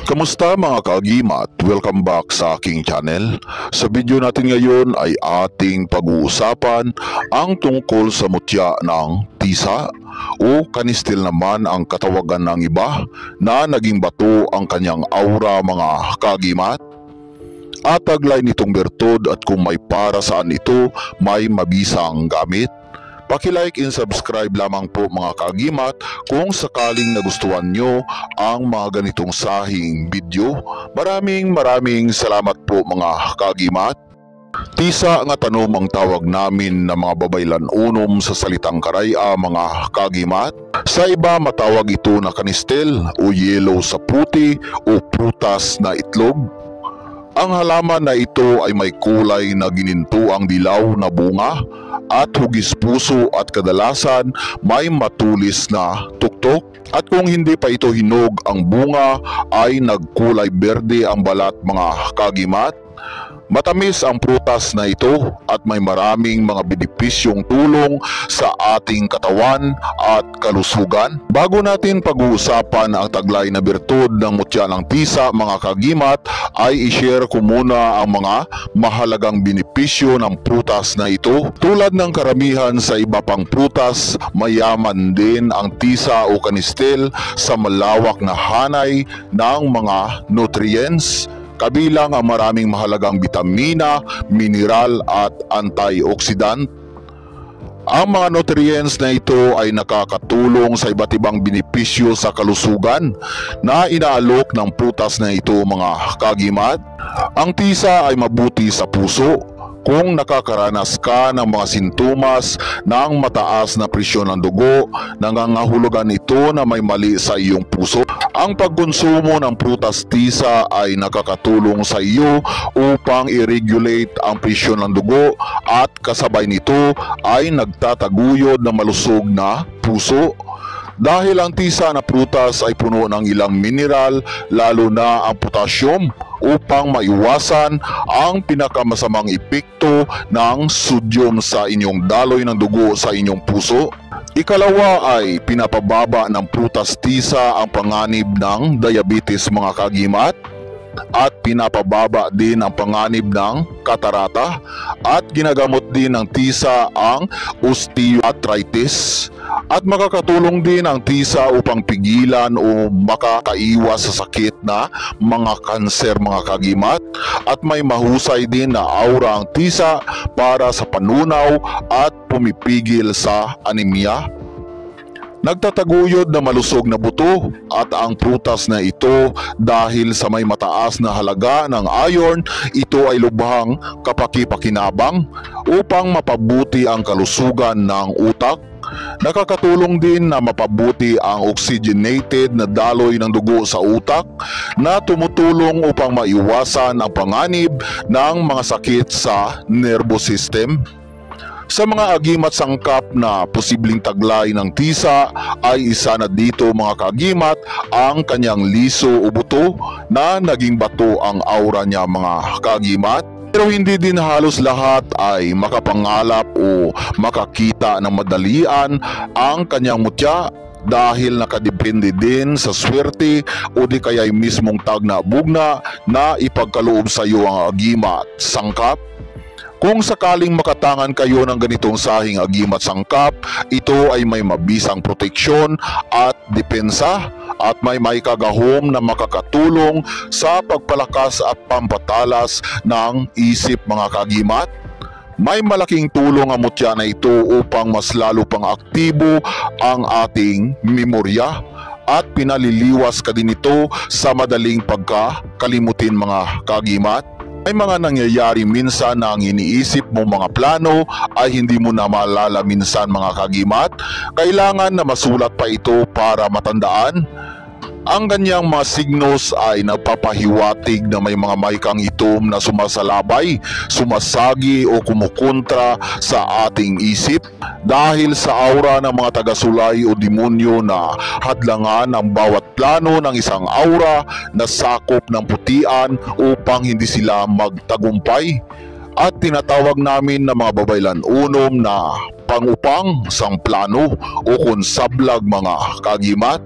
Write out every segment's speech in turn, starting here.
Kamusta mga kaagimat? Welcome back sa aking channel. Sa video natin ngayon ay ating pag-uusapan ang tungkol sa mutya ng tisa o kanistil naman ang katawagan ng iba na naging bato ang kanyang aura mga kaagimat. At taglay nitong bertud at kung may para saan ito may mabisang gamit. Paki-like and subscribe lamang po mga kaagimat kung sakaling nagustuhan nyo ang mga ganitong sahing video. Maraming salamat po mga kaagimat. Tisa nga tanom ang tawag namin na mga babaylan unom sa salitang karaya mga kaagimat. Sa iba matawag ito na kanistel o yellow sa puti o prutas na itlog. Ang halaman na ito ay may kulay na gininto ang dilaw na bunga at hugis puso at kadalasan may matulis na tuktok. At kung hindi pa ito hinog ang bunga ay nagkulay berde ang balat mga kaagimat. Matamis ang prutas na ito at may maraming mga benepisyong tulong sa ating katawan at kalusugan. Bago natin pag-uusapan ang taglay na bertud ng mutya ng tisa mga kaagimat, ay i-share ko muna ang mga mahalagang benepisyo ng prutas na ito. Tulad ng karamihan sa iba pang prutas, mayaman din ang tisa o kanistel sa malawak na hanay ng mga nutrients. Kabilang ang maraming mahalagang bitamina, mineral at antioxidant. Ang mga nutrients na ito ay nakakatulong sa iba't ibang benepisyo sa kalusugan na inaalok ng prutas na ito mga kaagimat. Ang tisa ay mabuti sa puso. Kung nakakaranas ka ng mga sintomas ng mataas na presyon ng dugo, nangangahulugan ito na may mali sa iyong puso. Ang pagkonsumo ng prutas tisa ay nakakatulong sa iyo upang i-regulate ang presyon ng dugo at kasabay nito ay nagtataguyod na malusog na puso. Dahil ang tisa na prutas ay puno ng ilang mineral, lalo na ang potassium, upang maiwasan ang pinakamasamang epekto ng sodium sa inyong daloy ng dugo sa inyong puso. Ikalawa ay pinapababa ng prutas tisa ang panganib ng diabetes mga kaagimat. At pinapababa din ang panganib ng katarata at ginagamot din ng tisa ang osteoarthritis. At makakatulong din ang tisa upang pigilan o makakaiwas sa sakit na mga kanser mga kaagimat. At may mahusay din na aura ang tisa para sa panunaw at pumipigil sa anemia. Nagtataguyod na malusog na buto at ang prutas na ito dahil sa may mataas na halaga ng iron, ito ay lubhang kapaki-pakinabang upang mapabuti ang kalusugan ng utak. Nakakatulong din na mapabuti ang oxygenated na daloy ng dugo sa utak na tumutulong upang maiwasan ang panganib ng mga sakit sa nervous system. Sa mga agimat sangkap na posibleng taglay ng tisa ay isa na dito mga kaagimat ang kanyang liso o buto na naging bato ang aura niya mga kaagimat. Pero hindi din halos lahat ay makapangalap o makakita ng madalian ang kanyang mutya dahil nakadepende din sa swerte o di kaya'y mismong tagna-bugna na ipagkaloob sa iyo ang agimat sangkap. Kung sakaling makatangan kayo ng ganitong sahing agimat sangkap, ito ay may mabisang proteksyon at depensa at may kagahom na makakatulong sa pagpalakas at pampatalas ng isip mga kaagimat. May malaking tulong ang mutya na ito upang mas lalo pang aktibo ang ating memorya at pinaliliwas ka din ito sa madaling pagkakalimutin mga kaagimat. May mga nangyayari minsan na ang iniisip mo mga plano ay hindi mo na maalala minsan mga kaagimat. Kailangan na masulat pa ito para matandaan. Ang ganyang mga signos ay nagpapahiwatig na may mga maikang itom na sumasalabay, sumasagi o kumukontra sa ating isip dahil sa aura ng mga tagasulay o demonyo na hadlangan ang bawat plano ng isang aura na sakop ng putian upang hindi sila magtagumpay. At tinatawag namin na mga babaylan unom na pangupang sang plano o kung sablag mga kagimat.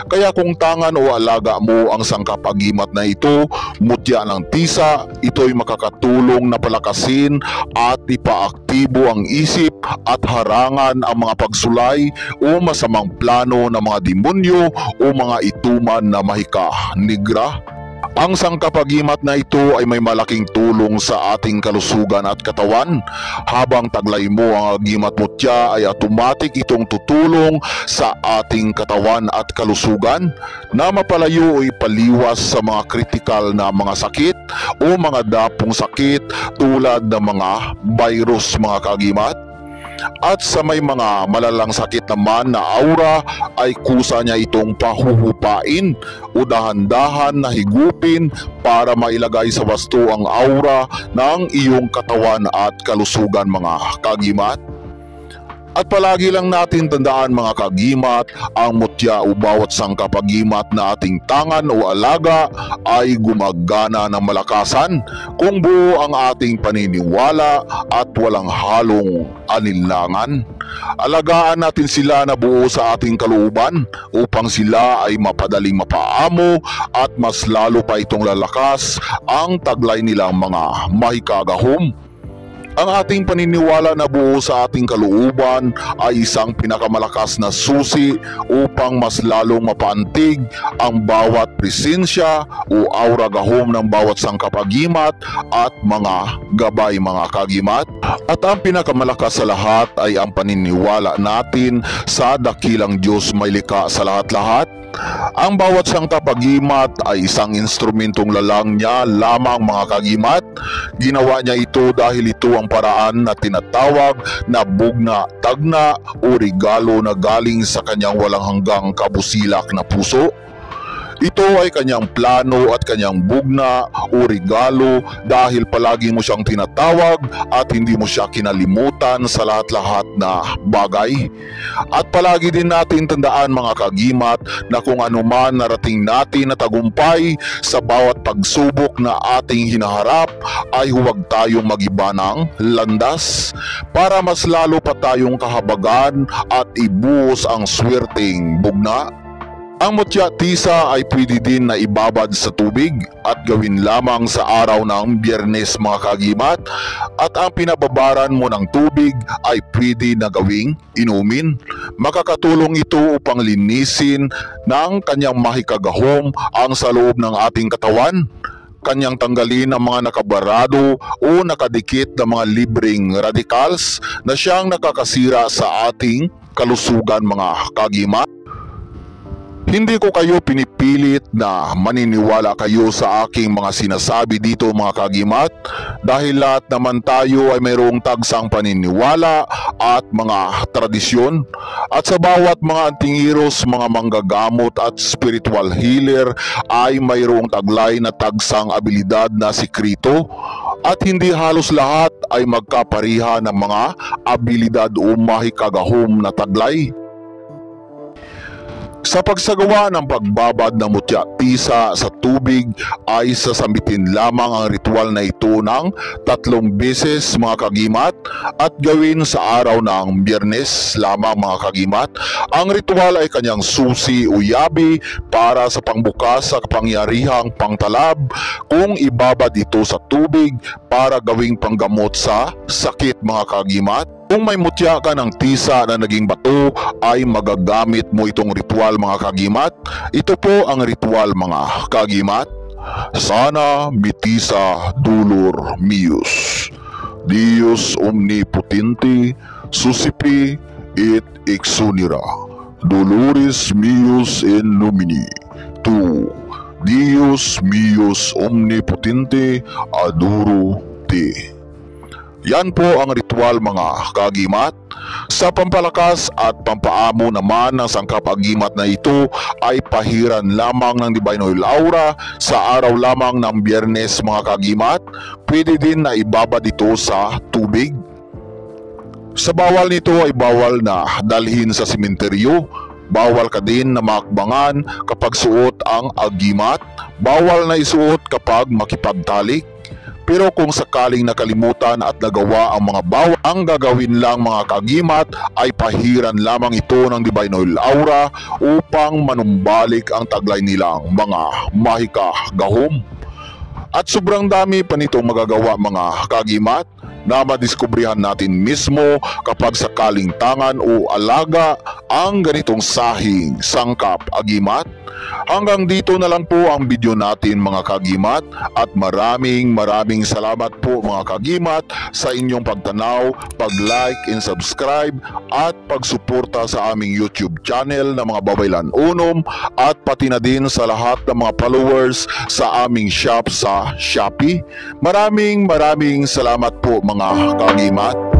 Kaya kung tangan o alaga mo ang sangkap-agimat na ito, mutya ng tisa, ito'y makakatulong na palakasin at ipaaktibo ang isip at harangan ang mga pagsulay o masamang plano ng mga demonyo o mga ituman na mahika negra. Ang sangkap-agimat na ito ay may malaking tulong sa ating kalusugan at katawan. Habang taglay mo ang agimat mutya ay automatic itong tutulong sa ating katawan at kalusugan na mapalayo o ipaliwas sa mga kritikal na mga sakit o mga dapong sakit tulad ng mga virus mga kagimat. At sa may mga malalang sakit naman na aura ay kusa niya itong pahuhupain o dahan-dahan na higupin para mailagay sa wasto ang aura ng iyong katawan at kalusugan mga kagimat. At palagi lang natin tandaan mga kagimat, ang mutya o bawat sangkap-agimat na ating tangan o alaga ay gumagana ng malakasan kung buo ang ating paniniwala at walang halong alinlangan. Alagaan natin sila na buo sa ating kalooban upang sila ay mapadaling mapaamo at mas lalo pa itong lalakas ang taglay nilang mga mahikagahom. Ang ating paniniwala na buo sa ating kalooban ay isang pinakamalakas na susi upang mas lalong mapaantig ang bawat presensya o aura gahom ng bawat sangkap-agimat at mga gabay mga kagimat. At ang pinakamalakas sa lahat ay ang paniniwala natin sa dakilang Diyos may likha sa lahat-lahat. Ang bawat sangkap-agimat ay isang instrumentong lalang niya lamang mga kagimat. Ginawa niya ito dahil ito ang paraan na tinatawag na bugna tagna o regalo na galing sa kanyang walang hanggang kabusilak na puso. Ito ay kanyang plano at kanyang bugna o regalo dahil palagi mo siyang tinatawag at hindi mo siya kinalimutan sa lahat-lahat na bagay. At palagi din natin tandaan mga kagimat na kung anuman narating natin na tagumpay sa bawat pagsubok na ating hinaharap ay huwag tayong mag-iba ng landas para mas lalo pa tayong kahabagan at ibuhos ang swerteng bugna. Ang mutya tisa ay pwede din na ibabad sa tubig at gawin lamang sa araw ng Biyernes mga kagimat, at ang pinababaran mo ng tubig ay pwede na gawing inumin. Makakatulong ito upang linisin ng kanyang mahikagahom ang sa loob ng ating katawan. Kanyang tanggalin ang mga nakabarado o nakadikit na mga libreng radicals na siyang nakakasira sa ating kalusugan mga kagimat. Hindi ko kayo pinipilit na maniniwala kayo sa aking mga sinasabi dito mga kagimat, dahil lahat naman tayo ay mayroong tagsang paniniwala at mga tradisyon. At sa bawat mga antingiros, mga manggagamot at spiritual healer ay mayroong taglay na tagsang abilidad na sikrito. At hindi halos lahat ay magkapariha ng mga abilidad o mahikagahom na taglay. Sa pagsagawa ng pagbabad ng mutya tisa sa tubig ay sasambitin lamang ang ritual na ito ng 3 beses mga kagimat at gawin sa araw ng Biyernes lamang mga kagimat. Ang ritual ay kanyang susi o yabi para sa pangbukas sa kapangyarihang pangtalab kung ibabad ito sa tubig para gawing panggamot sa sakit mga kagimat. Kung may mutya ka ng tisa na naging bato ay magagamit mo itong ritual mga kagimat. Ito po ang ritual mga kagimat. Sana mitisa dulor mius, Dios omnipotente, susipi et exonera, doloris mius in nomine tu, Dios mius omnipotente, adoro te. Yan po ang ritual mga kagimat. Sa pampalakas at pampaamo naman ng sangkap-agimat na ito ay pahiran lamang ng Divine Oil Aura sa araw lamang ng Biyernes mga kagimat. Pwede din na ibabad ito sa tubig. Sa bawal nito ay bawal na dalhin sa sementeryo. Bawal ka din na makbangan kapag suot ang agimat. Bawal na isuot kapag makipagtalik. Pero kung sakaling nakalimutan at nagawa ang mga bawal, ang gagawin lang mga kagimat ay pahiran lamang ito ng Divine Oil Aura upang manumbalik ang taglay nilang mga mahika gahom. At sobrang dami pa nitong magagawa mga kagimat na madiskubrihan natin mismo kapag sakaling tangan o alaga ang ganitong sahing sangkap agimat. Hanggang dito na lang po ang video natin mga kagimat at maraming salamat po mga kagimat sa inyong pagtanaw, pag-like and subscribe at pagsuporta sa aming YouTube channel na mga Babaylan Unom at pati na din sa lahat ng mga followers sa aming shop sa Shopee. Maraming salamat po mga kagimat.